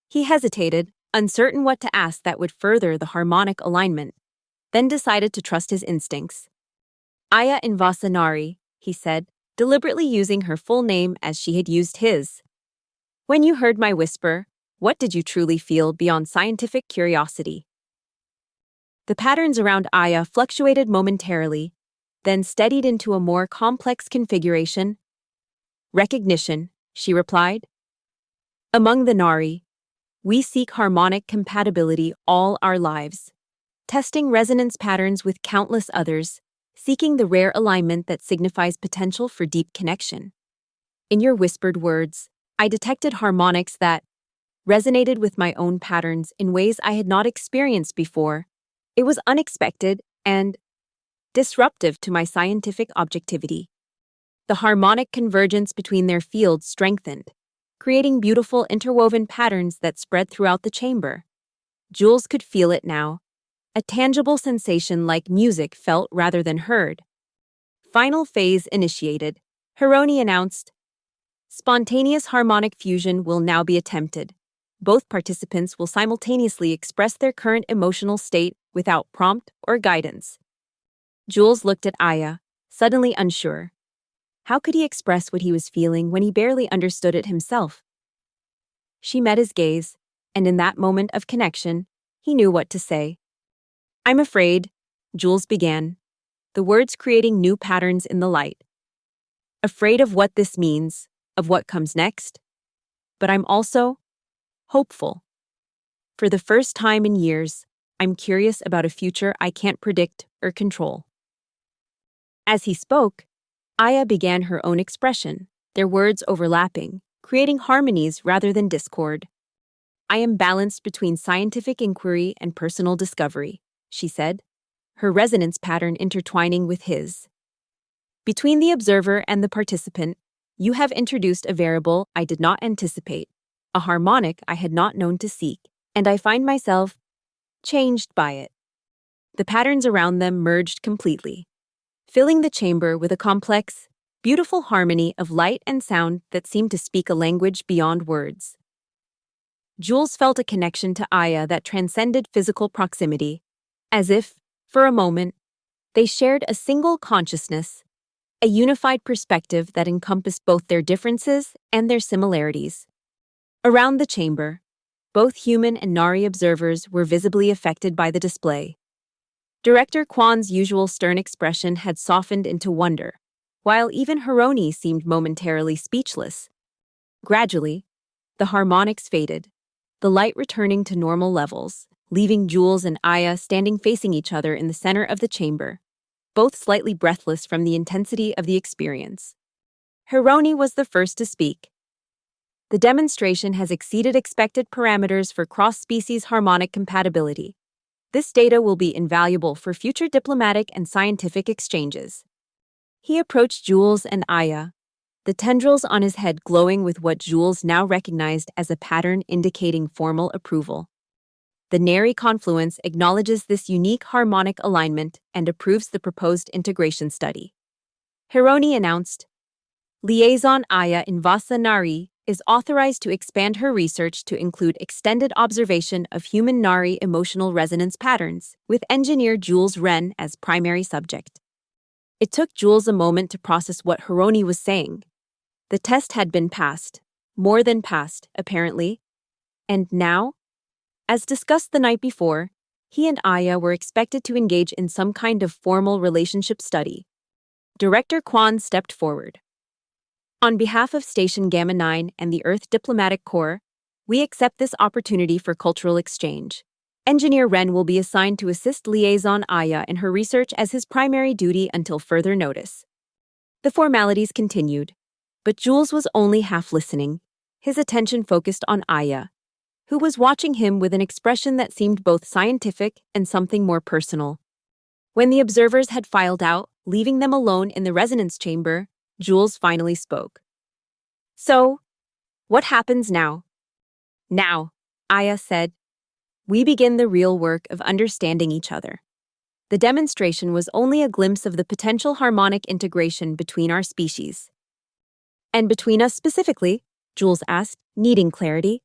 He hesitated, uncertain what to ask that would further the harmonic alignment, then decided to trust his instincts. "Aya Invasanari," he said, deliberately using her full name as she had used his. "When you heard my whisper, what did you truly feel beyond scientific curiosity?" The patterns around Aya fluctuated momentarily, then steadied into a more complex configuration. "Recognition," she replied. "Among the Nari, we seek harmonic compatibility all our lives, testing resonance patterns with countless others, seeking the rare alignment that signifies potential for deep connection. In your whispered words, I detected harmonics that resonated with my own patterns in ways I had not experienced before. It was unexpected and disruptive to my scientific objectivity. The harmonic convergence between their fields strengthened, creating beautiful interwoven patterns that spread throughout the chamber. Jules could feel it now, a tangible sensation like music felt rather than heard. Final phase initiated. Hironi announced, "Spontaneous harmonic fusion will now be attempted. Both participants will simultaneously express their current emotional state without prompt or guidance." Jules looked at Aya, suddenly unsure. How could he express what he was feeling when he barely understood it himself? She met his gaze, and in that moment of connection, he knew what to say. "I'm afraid," Jules began, the words creating new patterns in the light. "Afraid of what this means, of what comes next. But I'm also hopeful. For the first time in years, I'm curious about a future I can't predict or control." As he spoke, Aya began her own expression, their words overlapping, creating harmonies rather than discord. "I am balanced between scientific inquiry and personal discovery," she said, her resonance pattern intertwining with his. "Between the observer and the participant, you have introduced a variable I did not anticipate, a harmonic I had not known to seek, and I find myself changed by it." The patterns around them merged completely, filling the chamber with a complex, beautiful harmony of light and sound that seemed to speak a language beyond words. Jules felt a connection to Aya that transcended physical proximity, as if, for a moment, they shared a single consciousness, a unified perspective that encompassed both their differences and their similarities. Around the chamber, both human and Nari observers were visibly affected by the display. Director Kwan's usual stern expression had softened into wonder, while even Hironi seemed momentarily speechless. Gradually, the harmonics faded, the light returning to normal levels, leaving Jules and Aya standing facing each other in the center of the chamber, both slightly breathless from the intensity of the experience. Hironi was the first to speak. The demonstration has exceeded expected parameters for cross-species harmonic compatibility. This data will be invaluable for future diplomatic and scientific exchanges. He approached Jules and Aya, the tendrils on his head glowing with what Jules now recognized as a pattern indicating formal approval. The Neri confluence acknowledges this unique harmonic alignment and approves the proposed integration study. Hironi announced, Liaison Aya in Vasa Nari is authorized to expand her research to include extended observation of human Nari emotional resonance patterns, with engineer Jules Wren as primary subject. It took Jules a moment to process what Hironi was saying. The test had been passed, more than passed, apparently. And now? As discussed the night before, he and Aya were expected to engage in some kind of formal relationship study. Director Kwan stepped forward. On behalf of Station Gamma 9 and the Earth Diplomatic Corps, we accept this opportunity for cultural exchange. Engineer Wren will be assigned to assist Liaison Aya in her research as his primary duty until further notice. The formalities continued, but Jules was only half listening, his attention focused on Aya, who was watching him with an expression that seemed both scientific and something more personal. When the observers had filed out, leaving them alone in the resonance chamber, Jules finally spoke. So, what happens now? Now, Aya said, we begin the real work of understanding each other. The demonstration was only a glimpse of the potential harmonic integration between our species. And between us specifically? Jules asked, needing clarity.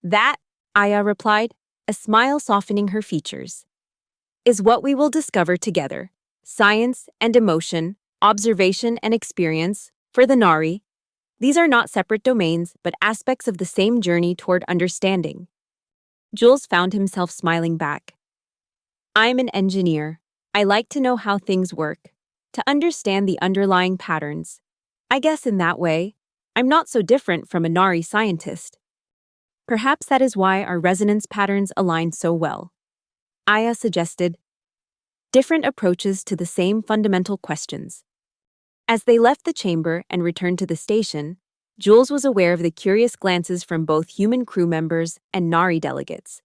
That, Aya replied, a smile softening her features, is what we will discover together. Science and emotion, observation and experience, for the Nari. These are not separate domains, but aspects of the same journey toward understanding. Jules found himself smiling back. I'm an engineer. I like to know how things work, to understand the underlying patterns. I guess in that way, I'm not so different from a Nari scientist. Perhaps that is why our resonance patterns align so well. Aya suggested, different approaches to the same fundamental questions. As they left the chamber and returned to the station, Jules was aware of the curious glances from both human crew members and Nari delegates.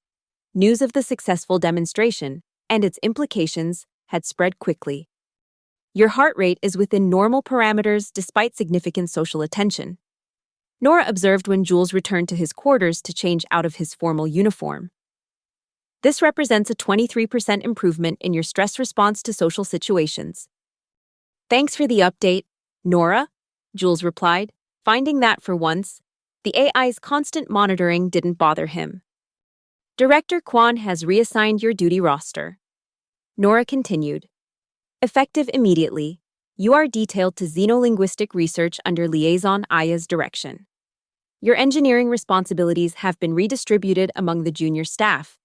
News of the successful demonstration and its implications had spread quickly. Your heart rate is within normal parameters despite significant social attention, Nora observed when Jules returned to his quarters to change out of his formal uniform. This represents a 23% improvement in your stress response to social situations. Thanks for the update, Nora, Jules replied, finding that for once, the AI's constant monitoring didn't bother him. Director Kwan has reassigned your duty roster. Nora continued. Effective immediately, you are detailed to xenolinguistic research under Liaison Aya's direction. Your engineering responsibilities have been redistributed among the junior staff.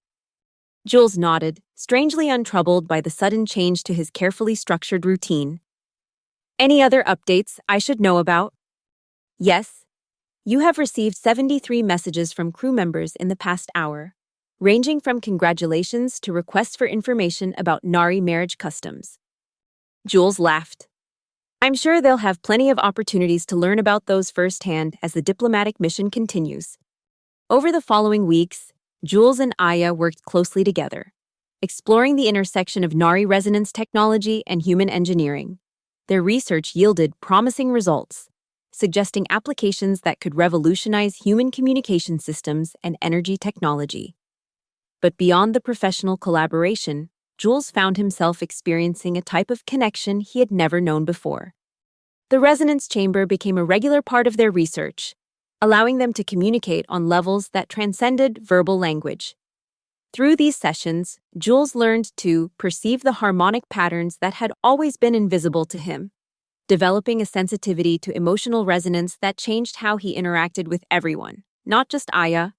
Jules nodded, strangely untroubled by the sudden change to his carefully structured routine. Any other updates I should know about? Yes. You have received 73 messages from crew members in the past hour, ranging from congratulations to requests for information about Nari marriage customs. Jules laughed. I'm sure they'll have plenty of opportunities to learn about those firsthand as the diplomatic mission continues. Over the following weeks, Jules and Aya worked closely together, exploring the intersection of Nari resonance technology and human engineering. Their research yielded promising results, suggesting applications that could revolutionize human communication systems and energy technology. But beyond the professional collaboration, Jules found himself experiencing a type of connection he had never known before. The resonance chamber became a regular part of their research, allowing them to communicate on levels that transcended verbal language. Through these sessions, Jules learned to perceive the harmonic patterns that had always been invisible to him, developing a sensitivity to emotional resonance that changed how he interacted with everyone, not just Aya.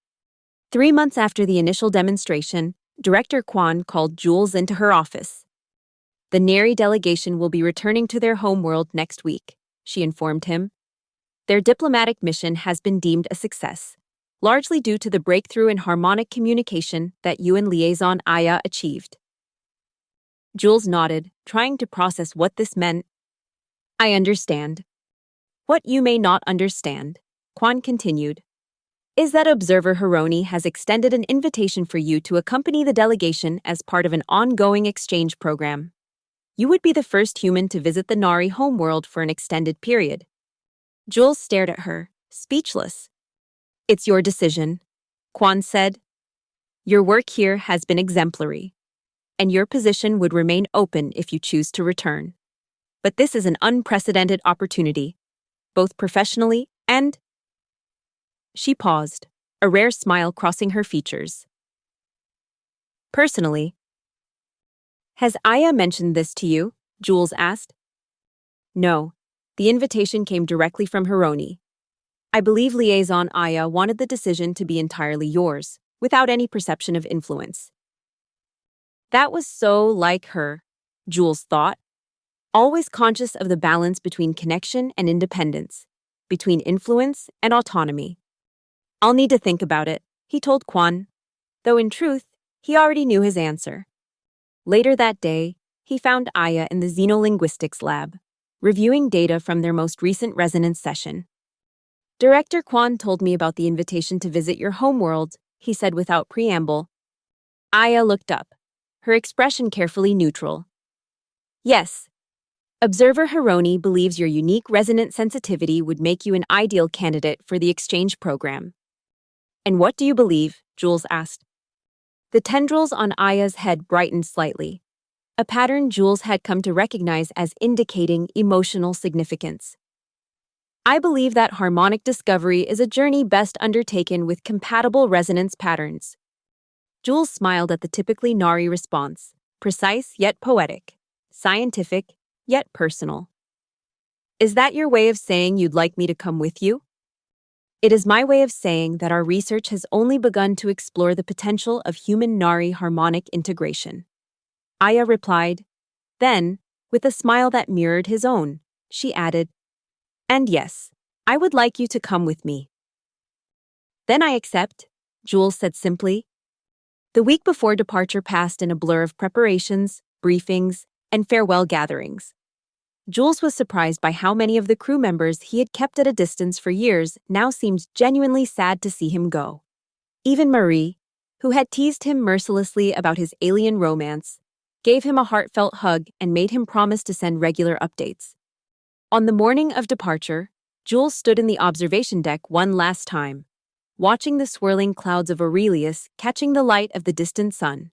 3 months after the initial demonstration, Director Kwan called Jules into her office. The Neri delegation will be returning to their homeworld next week, she informed him. Their diplomatic mission has been deemed a success, largely due to the breakthrough in harmonic communication that you and Liaison Aya achieved. Jules nodded, trying to process what this meant. I understand. What you may not understand. Quan continued, is that Observer Hironi has extended an invitation for you to accompany the delegation as part of an ongoing exchange program. You would be the first human to visit the Nari homeworld for an extended period. Jules stared at her, speechless. It's your decision, Quan said. Your work here has been exemplary, and your position would remain open if you choose to return. But this is an unprecedented opportunity, both professionally and... She paused, a rare smile crossing her features. Personally. Has Aya mentioned this to you? Jules asked. No, the invitation came directly from Hironi. I believe Liaison Aya wanted the decision to be entirely yours, without any perception of influence. That was so like her, Jules thought, always conscious of the balance between connection and independence, between influence and autonomy. I'll need to think about it, he told Quan, though in truth, he already knew his answer. Later that day, he found Aya in the xenolinguistics lab, reviewing data from their most recent resonance session. Director Quan told me about the invitation to visit your homeworld, he said without preamble. Aya looked up, her expression carefully neutral. Yes. Observer Hironi believes your unique resonant sensitivity would make you an ideal candidate for the exchange program. And what do you believe? Jules asked. The tendrils on Aya's head brightened slightly, a pattern Jules had come to recognize as indicating emotional significance. I believe that harmonic discovery is a journey best undertaken with compatible resonance patterns. Jules smiled at the typically Nari response, precise yet poetic, scientific yet personal. Is that your way of saying you'd like me to come with you? It is my way of saying that our research has only begun to explore the potential of human-Nari harmonic integration. Aya replied. Then, with a smile that mirrored his own, she added, and yes, I would like you to come with me. Then I accept, Jules said simply. The week before departure passed in a blur of preparations, briefings, and farewell gatherings. Jules was surprised by how many of the crew members he had kept at a distance for years now seemed genuinely sad to see him go. Even Marie, who had teased him mercilessly about his alien romance, gave him a heartfelt hug and made him promise to send regular updates. On the morning of departure, Jules stood in the observation deck one last time, watching the swirling clouds of Aurelius catching the light of the distant sun.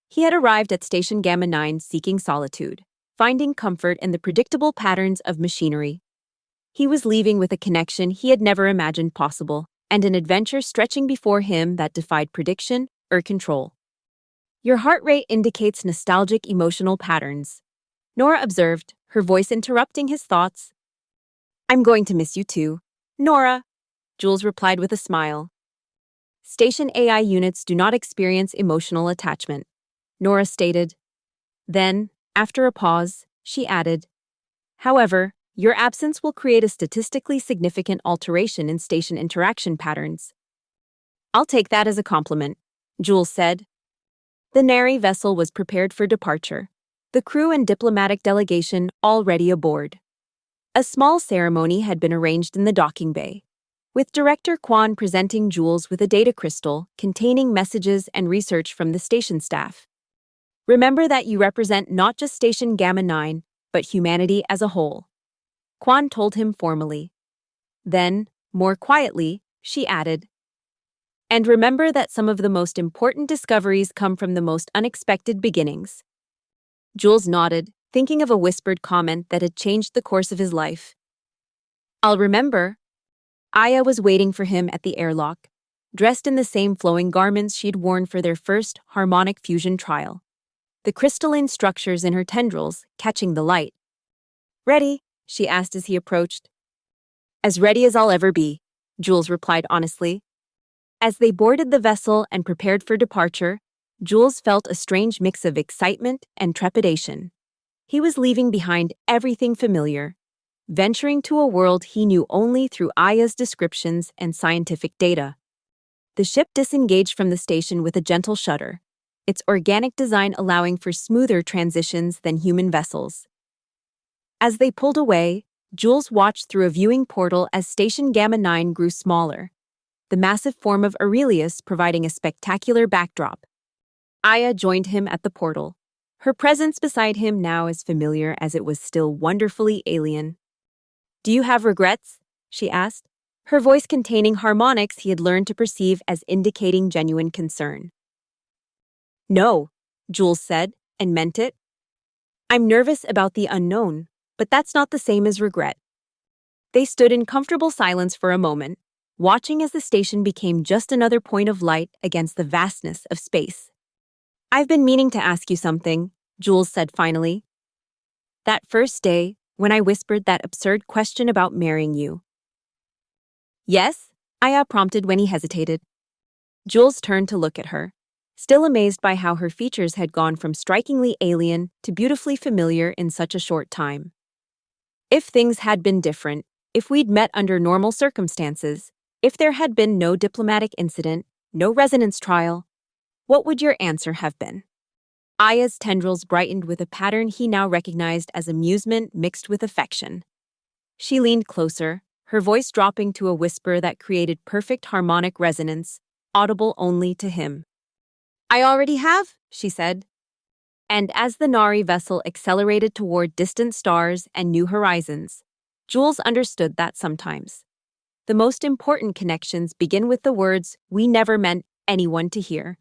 He had arrived at Station Gamma 9 seeking solitude, finding comfort in the predictable patterns of machinery. He was leaving with a connection he had never imagined possible, and an adventure stretching before him that defied prediction or control. Your heart rate indicates nostalgic emotional patterns, Nora observed, her voice interrupting his thoughts. I'm going to miss you too, Nora, Jules replied with a smile. Station AI units do not experience emotional attachment, Nora stated. Then, after a pause, she added, however, your absence will create a statistically significant alteration in station interaction patterns. I'll take that as a compliment, Jules said. The Nari vessel was prepared for departure, the crew and diplomatic delegation already aboard. A small ceremony had been arranged in the docking bay, with Director Quan presenting Jules with a data crystal containing messages and research from the station staff. Remember that you represent not just Station Gamma 9, but humanity as a whole, Quan told him formally. Then, more quietly, she added, and remember that some of the most important discoveries come from the most unexpected beginnings. Jules nodded, thinking of a whispered comment that had changed the course of his life. I'll remember. Aya was waiting for him at the airlock, dressed in the same flowing garments she'd worn for their first harmonic fusion trial, the crystalline structures in her tendrils catching the light. Ready? She asked as he approached. As ready as I'll ever be, Jules replied honestly. As they boarded the vessel and prepared for departure, Jules felt a strange mix of excitement and trepidation. He was leaving behind everything familiar, venturing to a world he knew only through Aya's descriptions and scientific data. The ship disengaged from the station with a gentle shudder, its organic design allowing for smoother transitions than human vessels. As they pulled away, Jules watched through a viewing portal as Station Gamma 9 grew smaller, the massive form of Aurelius providing a spectacular backdrop. Aya joined him at the portal, her presence beside him now as familiar as it was still wonderfully alien. "Do you have regrets?" she asked, her voice containing harmonics he had learned to perceive as indicating genuine concern. "No," Jules said, and meant it. "I'm nervous about the unknown, but that's not the same as regret." They stood in comfortable silence for a moment, watching as the station became just another point of light against the vastness of space. "I've been meaning to ask you something," Jules said finally. "That first day, when I whispered that absurd question about marrying you." "Yes?" Aya prompted when he hesitated. Jules turned to look at her, still amazed by how her features had gone from strikingly alien to beautifully familiar in such a short time. "If things had been different, if we'd met under normal circumstances, if there had been no diplomatic incident, no resonance trial, what would your answer have been?" Aya's tendrils brightened with a pattern he now recognized as amusement mixed with affection. She leaned closer, her voice dropping to a whisper that created perfect harmonic resonance, audible only to him. "I already have," she said. And as the Nari vessel accelerated toward distant stars and new horizons, Jules understood that sometimes the most important connections begin with the words we never meant anyone to hear.